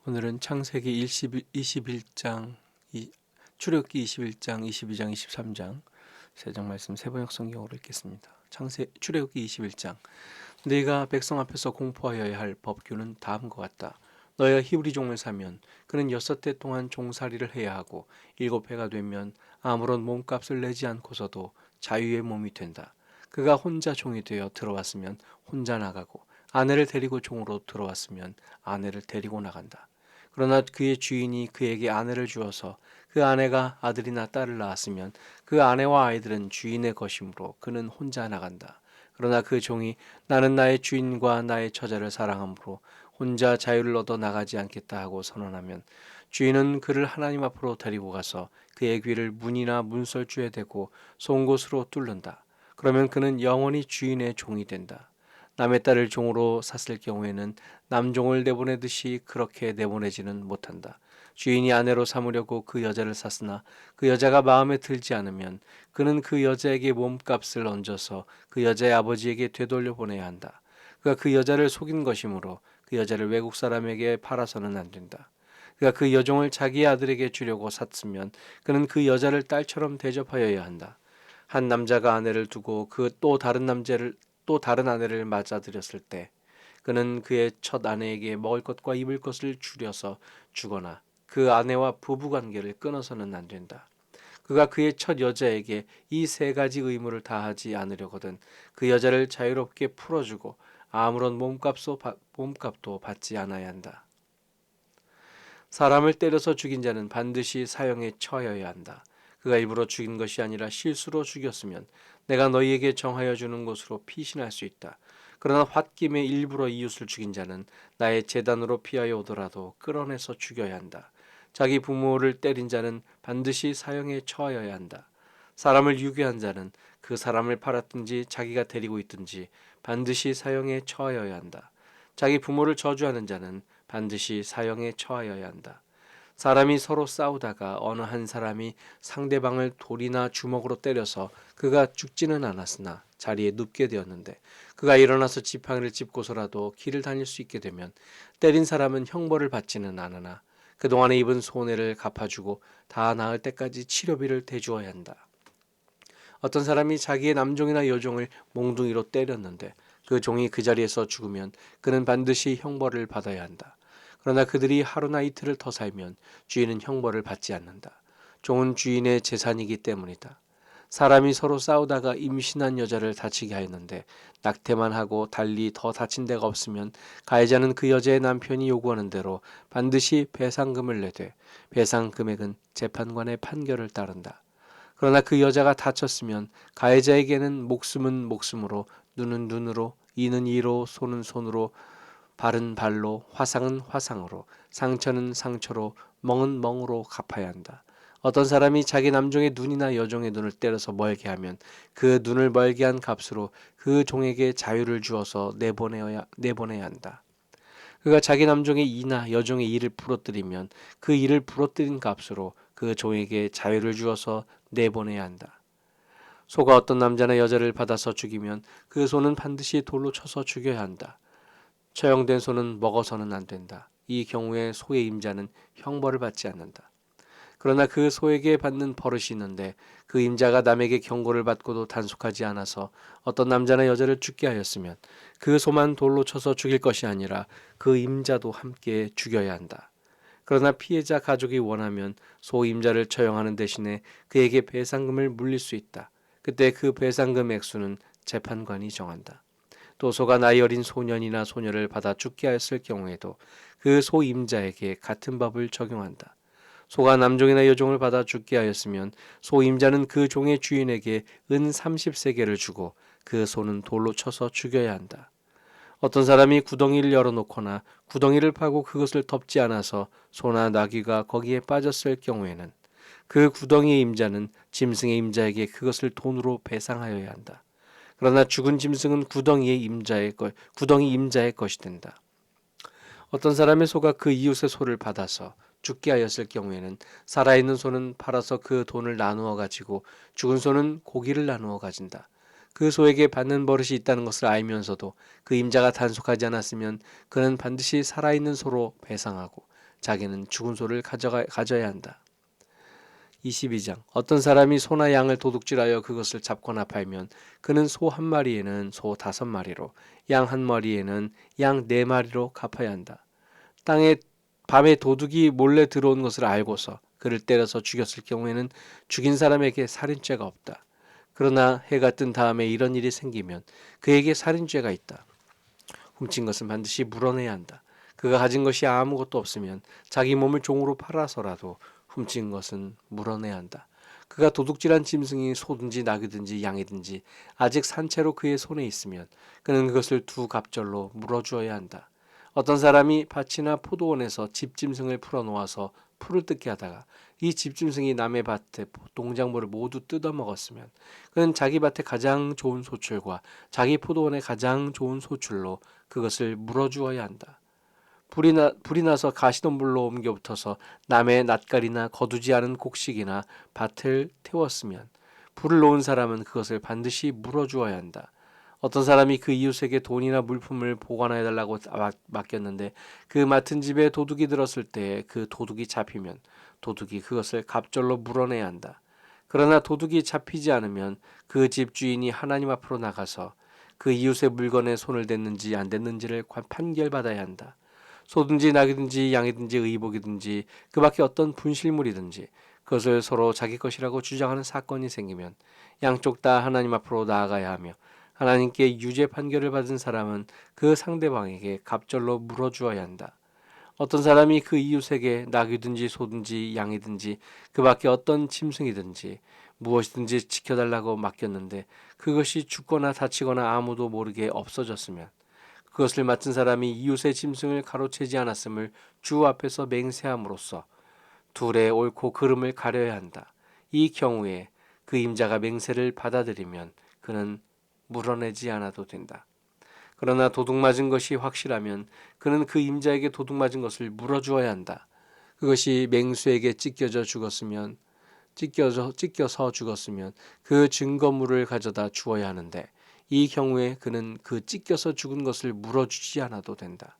오늘은 창세기 21장, 출애굽기 21장, 22장, 23장 세 장 말씀 세번역 성경으로 읽겠습니다. 출애굽기 21장. 네가 백성 앞에서 공포하여야 할 법규는 다음과 같다. 너희가 히브리 종을 사면 그는 6해 동안 종살이를 해야 하고 7해가 되면 아무런 몸값을 내지 않고서도 자유의 몸이 된다. 그가 혼자 종이 되어 들어왔으면 혼자 나가고 아내를 데리고 종으로 들어왔으면 아내를 데리고 나간다. 그러나 그의 주인이 그에게 아내를 주어서 그 아내가 아들이나 딸을 낳았으면 그 아내와 아이들은 주인의 것이므로 그는 혼자 나간다. 그러나 그 종이 나는 나의 주인과 나의 처자를 사랑하므로 혼자 자유를 얻어 나가지 않겠다 하고 선언하면 주인은 그를 하나님 앞으로 데리고 가서 그의 귀를 문이나 문설주에 대고 송곳으로 뚫는다. 그러면 그는 영원히 주인의 종이 된다. 남의 딸을 종으로 샀을 경우에는 남종을 내보내듯이 그렇게 내보내지는 못한다. 주인이 아내로 삼으려고 그 여자를 샀으나 그 여자가 마음에 들지 않으면 그는 그 여자에게 몸값을 얹어서 그 여자의 아버지에게 되돌려 보내야 한다. 그가 그 여자를 속인 것이므로 그 여자를 외국 사람에게 팔아서는 안 된다. 그가 그 여종을 자기의 아들에게 주려고 샀으면 그는 그 여자를 딸처럼 대접하여야 한다. 한 남자가 아내를 두고 또 다른 아내를 맞아들였을 때 그는 그의 첫 아내에게 먹을 것과 입을 것을 줄여서 주거나 그 아내와 부부 관계를 끊어서는 안 된다. 그가 그의 첫 여자에게 이 세 가지 의무를 다하지 않으려거든 그 여자를 자유롭게 풀어주고 아무런 몸값도 받지 않아야 한다. 사람을 때려서 죽인 자는 반드시 사형에 처해야 한다. 그가 일부러 죽인 것이 아니라 실수로 죽였으면 내가 너희에게 정하여 주는 것으로 피신할 수 있다. 그러나 홧김에 일부러 이웃을 죽인 자는 나의 재단으로 피하여 오더라도 끌어내서 죽여야 한다. 자기 부모를 때린 자는 반드시 사형에 처하여야 한다. 사람을 유괴한 자는 그 사람을 팔았든지 자기가 데리고 있든지 반드시 사형에 처하여야 한다. 자기 부모를 저주하는 자는 반드시 사형에 처하여야 한다. 사람이 서로 싸우다가 어느 한 사람이 상대방을 돌이나 주먹으로 때려서 그가 죽지는 않았으나 자리에 눕게 되었는데 그가 일어나서 지팡이를 짚고서라도 길을 다닐 수 있게 되면 때린 사람은 형벌을 받지는 않으나 그동안에 입은 손해를 갚아주고 다 나을 때까지 치료비를 대주어야 한다. 어떤 사람이 자기의 남종이나 여종을 몽둥이로 때렸는데 그 종이 그 자리에서 죽으면 그는 반드시 형벌을 받아야 한다. 그러나 그들이 하루나 이틀을 더 살면 주인은 형벌을 받지 않는다. 종은 주인의 재산이기 때문이다. 사람이 서로 싸우다가 임신한 여자를 다치게 하였는데 낙태만 하고 달리 더 다친 데가 없으면 가해자는 그 여자의 남편이 요구하는 대로 반드시 배상금을 내되 배상 금액은 재판관의 판결을 따른다. 그러나 그 여자가 다쳤으면 가해자에게는 목숨은 목숨으로, 눈은 눈으로, 이는 이로, 손은 손으로, 발은 발로, 화상은 화상으로, 상처는 상처로, 멍은 멍으로 갚아야 한다. 어떤 사람이 자기 남종의 눈이나 여종의 눈을 때려서 멀게 하면 그 눈을 멀게 한 값으로 그 종에게 자유를 주어서 내보내야 한다. 그가 자기 남종의 이나 여종의 이를 부러뜨리면 그 이를 부러뜨린 값으로 그 종에게 자유를 주어서 내보내야 한다. 소가 어떤 남자나 여자를 받아서 죽이면 그 소는 반드시 돌로 쳐서 죽여야 한다. 처형된 소는 먹어서는 안 된다. 이 경우에 소의 임자는 형벌을 받지 않는다. 그러나 그 소에게 받는 버릇이 있는데 그 임자가 남에게 경고를 받고도 단속하지 않아서 어떤 남자나 여자를 죽게 하였으면 그 소만 돌로 쳐서 죽일 것이 아니라 그 임자도 함께 죽여야 한다. 그러나 피해자 가족이 원하면 소 임자를 처형하는 대신에 그에게 배상금을 물릴 수 있다. 그때 그 배상금 액수는 재판관이 정한다. 또 소가 나이 어린 소년이나 소녀를 받아 죽게 하였을 경우에도 그 소 임자에게 같은 법을 적용한다. 소가 남종이나 여종을 받아 죽게 하였으면 소 임자는 그 종의 주인에게 은 30세겔을 주고 그 소는 돌로 쳐서 죽여야 한다. 어떤 사람이 구덩이를 열어놓거나 구덩이를 파고 그것을 덮지 않아서 소나 나귀가 거기에 빠졌을 경우에는 그 구덩이의 임자는 짐승의 임자에게 그것을 돈으로 배상하여야 한다. 그러나 죽은 짐승은 구덩이 임자의 것이 된다. 어떤 사람의 소가 그 이웃의 소를 받아서 죽게 하였을 경우에는 살아있는 소는 팔아서 그 돈을 나누어 가지고 죽은 소는 고기를 나누어 가진다. 그 소에게 받는 버릇이 있다는 것을 알면서도 그 임자가 단속하지 않았으면 그는 반드시 살아있는 소로 배상하고 자기는 죽은 소를 가져야 한다. 22장 어떤 사람이 소나 양을 도둑질하여 그것을 잡거나 팔면 그는 소 한 마리에는 소 5마리로 양 한 마리에는 양 4마리로 갚아야 한다. 땅에 밤에 도둑이 몰래 들어온 것을 알고서 그를 때려서 죽였을 경우에는 죽인 사람에게 살인죄가 없다. 그러나 해가 뜬 다음에 이런 일이 생기면 그에게 살인죄가 있다. 훔친 것은 반드시 물어내야 한다. 그가 가진 것이 아무것도 없으면 자기 몸을 종으로 팔아서라도 훔친 것은 물어내야 한다. 그가 도둑질한 짐승이 소든지 낙이든지 양이든지 아직 산채로 그의 손에 있으면 그는 그것을 2갑절로 물어주어야 한다. 어떤 사람이 밭이나 포도원에서 집짐승을 풀어놓아서 풀을 뜯게 하다가 이 집짐승이 남의 밭의 농작물을 모두 뜯어먹었으면 그는 자기 밭의 가장 좋은 소출과 자기 포도원의 가장 좋은 소출로 그것을 물어주어야 한다. 불이 나서 가시덤불로 옮겨 붙어서 남의 낫갈이나 거두지 않은 곡식이나 밭을 태웠으면 불을 놓은 사람은 그것을 반드시 물어주어야 한다. 어떤 사람이 그 이웃에게 돈이나 물품을 보관해 달라고 맡겼는데 그 맡은 집에 도둑이 들었을 때 그 도둑이 잡히면 도둑이 그것을 갑절로 물어내야 한다. 그러나 도둑이 잡히지 않으면 그 집 주인이 하나님 앞으로 나가서 그 이웃의 물건에 손을 댔는지 안 댔는지를 판결받아야 한다. 소든지 낙이든지 양이든지 의복이든지 그 밖에 어떤 분실물이든지 그것을 서로 자기 것이라고 주장하는 사건이 생기면 양쪽 다 하나님 앞으로 나아가야 하며 하나님께 유죄 판결을 받은 사람은 그 상대방에게 갑절로 물어주어야 한다. 어떤 사람이 그 이웃에게 낙이든지 소든지 양이든지 그 밖에 어떤 짐승이든지 무엇이든지 지켜달라고 맡겼는데 그것이 죽거나 다치거나 아무도 모르게 없어졌으면 그것을 맡은 사람이 이웃의 짐승을 가로채지 않았음을 주 앞에서 맹세함으로써 둘의 옳고 그름을 가려야 한다. 이 경우에 그 임자가 맹세를 받아들이면 그는 물어내지 않아도 된다. 그러나 도둑 맞은 것이 확실하면 그는 그 임자에게 도둑 맞은 것을 물어주어야 한다. 그것이 맹수에게 찢겨서 죽었으면 그 증거물을 가져다 주어야 하는데 이 경우에 그는 그 찢겨서 죽은 것을 물어주지 않아도 된다.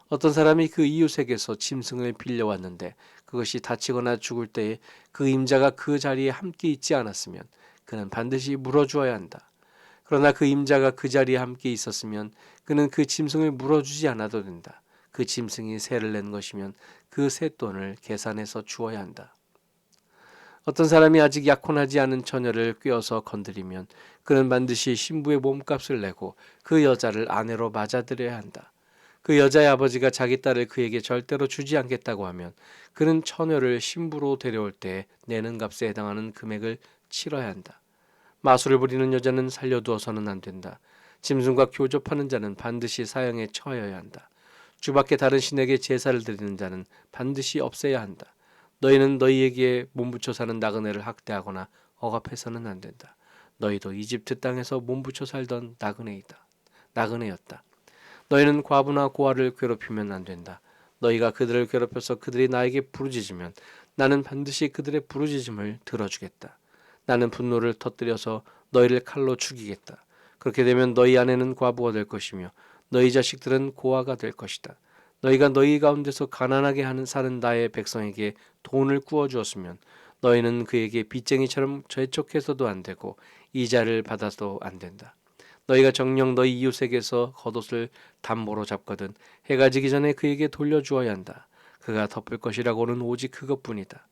어떤 사람이 그 이웃에게서 짐승을 빌려왔는데 그것이 다치거나 죽을 때에 그 임자가 그 자리에 함께 있지 않았으면 그는 반드시 물어주어야 한다. 그러나 그 임자가 그 자리에 함께 있었으면 그는 그 짐승을 물어주지 않아도 된다. 그 짐승이 세를 낸 것이면 그 쇳돈을 계산해서 주어야 한다. 어떤 사람이 아직 약혼하지 않은 처녀를 꿰어서 건드리면 그는 반드시 신부의 몸값을 내고 그 여자를 아내로 맞아들여야 한다. 그 여자의 아버지가 자기 딸을 그에게 절대로 주지 않겠다고 하면 그는 처녀를 신부로 데려올 때 내는 값에 해당하는 금액을 치러야 한다. 마술을 부리는 여자는 살려두어서는 안 된다. 짐승과 교접하는 자는 반드시 사형에 처해야 한다. 주밖에 다른 신에게 제사를 드리는 자는 반드시 없애야 한다. 너희는 너희에게 몸붙여 사는 나그네를 학대하거나 억압해서는 안 된다. 너희도 이집트 땅에서 몸붙여 살던 나그네였다. 너희는 과부나 고아를 괴롭히면 안 된다. 너희가 그들을 괴롭혀서 그들이 나에게 부르짖으면 나는 반드시 그들의 부르짖음을 들어주겠다. 나는 분노를 터뜨려서 너희를 칼로 죽이겠다. 그렇게 되면 너희 아내는 과부가 될 것이며 너희 자식들은 고아가 될 것이다. 너희가 너희 가운데서 가난하게 사는 나의 백성에게 돈을 구워 주었으면 너희는 그에게 빚쟁이처럼 재촉해서도 안 되고 이자를 받아도 안 된다. 너희가 정녕 너희 이웃에게서 겉옷을 담보로 잡거든 해가 지기 전에 그에게 돌려주어야 한다. 그가 덮을 것이라고는 오직 그것뿐이다.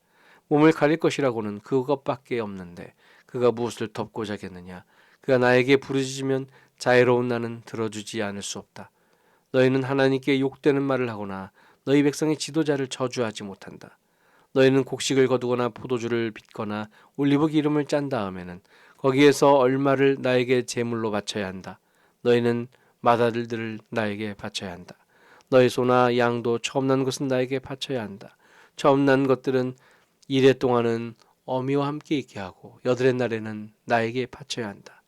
몸을 가릴 것이라고는 그것밖에 없는데 그가 무엇을 덮고자 겠느냐. 그가 나에게 부르짖으면 자애로운 나는 들어주지 않을 수 없다. 너희는 하나님께 욕되는 말을 하거나 너희 백성의 지도자를 저주하지 못한다. 너희는 곡식을 거두거나 포도주를 빚거나 올리브 기름을 짠 다음에는 거기에서 얼마를 나에게 제물로 바쳐야 한다. 너희는 맏아들들을 나에게 바쳐야 한다. 너희 소나 양도 처음 난 것은 나에게 바쳐야 한다. 처음 난 것들은 이래 동안은 어미와 함께 있게 하고 여드렛 날에는 나에게 바쳐야 한다.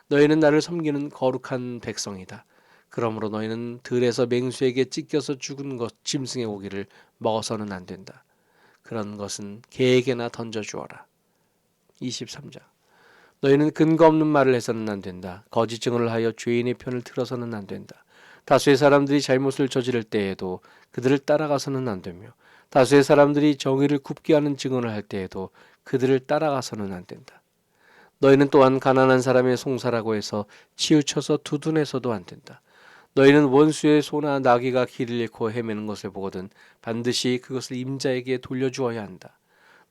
너희는 나를 섬기는 거룩한 백성이다. 그러므로 너희는 들에서 맹수에게 찢겨서 죽은 것 짐승의 고기를 먹어서는 안 된다. 그런 것은 개에게나 던져주어라. 23장 너희는 근거 없는 말을 해서는 안 된다. 거짓 증언을 하여 죄인의 편을 들어서는 안 된다. 다수의 사람들이 잘못을 저지를 때에도 그들을 따라가서는 안 되며 다수의 사람들이 정의를 굽게 하는 증언을 할 때에도 그들을 따라가서는 안 된다. 너희는 또한 가난한 사람의 송사라고 해서 치우쳐서 두둔해서도 안 된다. 너희는 원수의 소나 나귀가 길을 잃고 헤매는 것을 보거든 반드시 그것을 임자에게 돌려주어야 한다.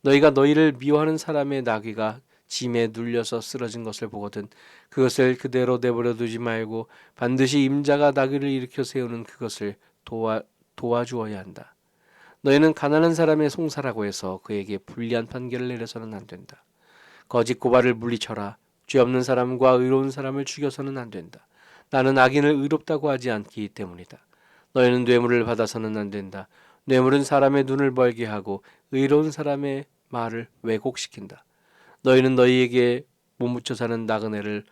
너희가 너희를 미워하는 사람의 나귀가 짐에 눌려서 쓰러진 것을 보거든 그것을 그대로 내버려 두지 말고 반드시 임자가 나귀를 일으켜 세우는 그것을 도와주어야 한다. 너희는 가난한 사람의 송사라고 해서 그에게 불리한 판결을 내려서는 안 된다. 거짓 고발을 물리쳐라. 죄 없는 사람과 의로운 사람을 죽여서는 안 된다. 나는 악인을 의롭다고 하지 않기 때문이다. 너희는 뇌물을 받아서는 안 된다. 뇌물은 사람의 눈을 멀게 하고 의로운 사람의 말을 왜곡시킨다. 너희는 너희에게 못묻혀 사는 나그네를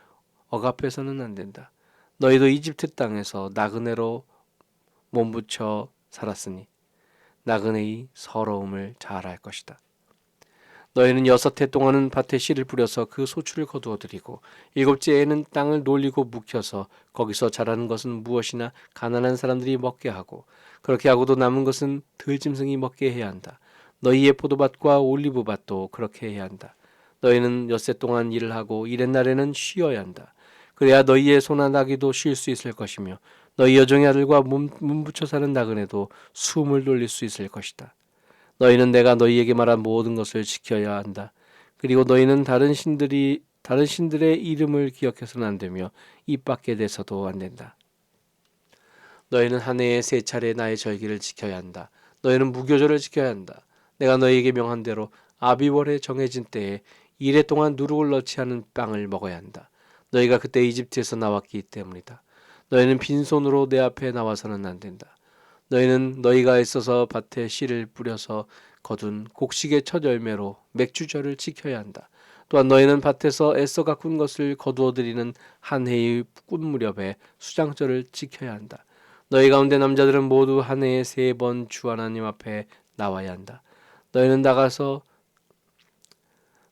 억압해서는 안 된다. 너희도 이집트 땅에서 나그네로 몸붙여 살았으니 나그네의 서러움을 잘 알 것이다. 너희는 6해 동안은 밭에 씨를 뿌려서 그 소출을 거두어 들이고 7째에는 땅을 놀리고 묵혀서 거기서 자라는 것은 무엇이나 가난한 사람들이 먹게 하고 그렇게 하고도 남은 것은 들짐승이 먹게 해야 한다. 너희의 포도밭과 올리브밭도 그렇게 해야 한다. 너희는 6해 동안 일을 하고 일의 날에는 쉬어야 한다. 그래야 너희의 소나 나귀도 쉴 수 있을 것이며 너희 여종의 아들과 몸붙여 사는 나그네도 숨을 돌릴 수 있을 것이다. 너희는 내가 너희에게 말한 모든 것을 지켜야 한다. 그리고 너희는 다른 신들의 이름을 기억해서는 안 되며 입 밖에 내서도 안 된다. 너희는 한 해에 3차례 나의 절기를 지켜야 한다. 너희는 무교절을 지켜야 한다. 내가 너희에게 명한 대로 아비월에 정해진 때에 1해 동안 누룩을 넣지 않은 빵을 먹어야 한다. 너희가 그때 이집트에서 나왔기 때문이다. 너희는 빈손으로 내 앞에 나와서는 안 된다. 너희는 너희가 애써서 밭에 씨를 뿌려서 거둔 곡식의 첫 열매로 맥주절을 지켜야 한다. 또한 너희는 밭에서 애써 가꾼 것을 거두어들이는 한 해의 꾼 무렵에 수장절을 지켜야 한다. 너희 가운데 남자들은 모두 한 해에 3번 주 하나님 앞에 나와야 한다.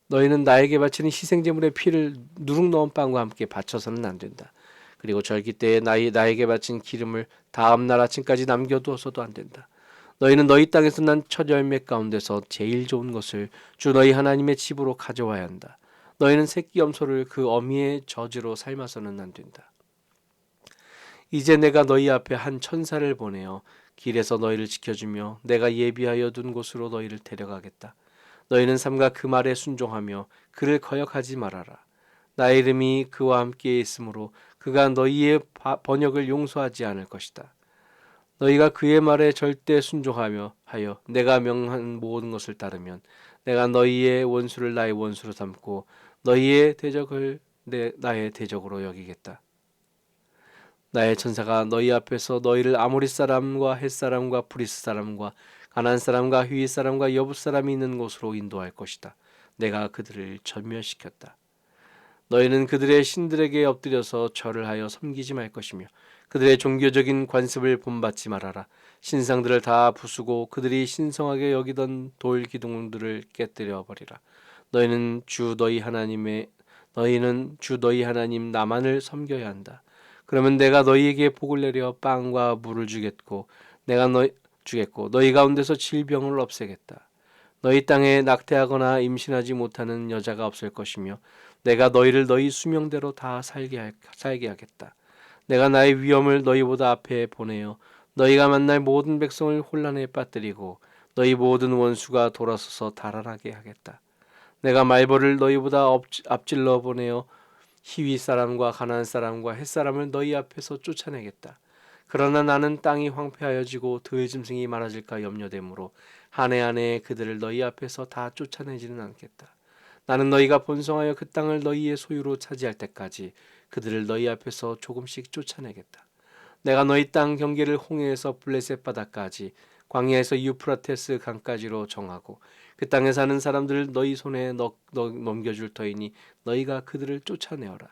너희는 나에게 바치는 희생제물의 피를 누룩 넣은 빵과 함께 바쳐서는 안 된다. 그리고 절기 때에 나에게 바친 기름을 다음 날 아침까지 남겨두어서도 안 된다. 너희는 너희 땅에서 난 첫 열매 가운데서 제일 좋은 것을 주 너희 하나님의 집으로 가져와야 한다. 너희는 새끼 염소를 그 어미의 젖으로 삶아서는 안 된다. 이제 내가 너희 앞에 한 천사를 보내어 길에서 너희를 지켜주며 내가 예비하여 둔 곳으로 너희를 데려가겠다. 너희는 삼가 그 말에 순종하며 그를 거역하지 말아라. 나의 이름이 그와 함께 있으므로 그가 너희의 번역을 용서하지 않을 것이다. 너희가 그의 말에 절대 순종하며 하여 내가 명한 모든 것을 따르면 내가 너희의 원수를 나의 원수로 삼고 너희의 대적을 나의 대적으로 여기겠다. 나의 천사가 너희 앞에서 너희를 아모리 사람과 헷 사람과 브리스 사람과 가나안 사람과 휘윗 사람과 여붓 사람이 있는 곳으로 인도할 것이다. 내가 그들을 전멸시켰다. 너희는 그들의 신들에게 엎드려서 절을 하여 섬기지 말 것이며 그들의 종교적인 관습을 본받지 말아라. 신상들을 다 부수고 그들이 신성하게 여기던 돌 기둥들을 깨뜨려 버리라. 너희는 주 너희 하나님 나만을 섬겨야 한다. 그러면 내가 너희에게 복을 내려 빵과 물을 주겠고 너희 가운데서 질병을 없애겠다. 너희 땅에 낙태하거나 임신하지 못하는 여자가 없을 것이며 내가 너희를 너희 수명대로 다 살게 하겠다. 내가 나의 위엄을 너희보다 앞에 보내어 너희가 만날 모든 백성을 혼란에 빠뜨리고 너희 모든 원수가 돌아서서 달아나게 하겠다. 내가 말벌을 너희보다 앞질러 보내어 히위 사람과 가나안 사람과 헷 사람을 너희 앞에서 쫓아내겠다. 그러나 나는 땅이 황폐하여지고 들짐승이 많아질까 염려되므로 한 해 한 해 그들을 너희 앞에서 다 쫓아내지는 않겠다. 나는 너희가 번성하여 그 땅을 너희의 소유로 차지할 때까지 그들을 너희 앞에서 조금씩 쫓아내겠다. 내가 너희 땅 경계를 홍해에서 블레셋 바다까지 광야에서 유프라테스 강까지로 정하고 그 땅에 사는 사람들을 너희 손에 넘겨줄 터이니 너희가 그들을 쫓아내어라.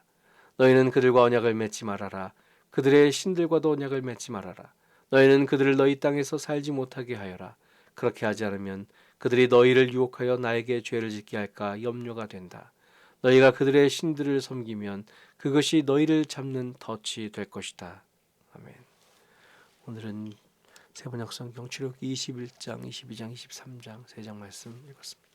너희는 그들과 언약을 맺지 말아라. 그들의 신들과도 언약을 맺지 말아라. 너희는 그들을 너희 땅에서 살지 못하게 하여라. 그렇게 하지 않으면 그들이 너희를 유혹하여 나에게 죄를 짓게 할까 염려가 된다. 너희가 그들의 신들을 섬기면 그것이 너희를 잡는 덫이 될 것이다. 아멘. 오늘은 세번역 성경 출애굽기 21장, 22장, 23장 세 장 말씀 읽었습니다.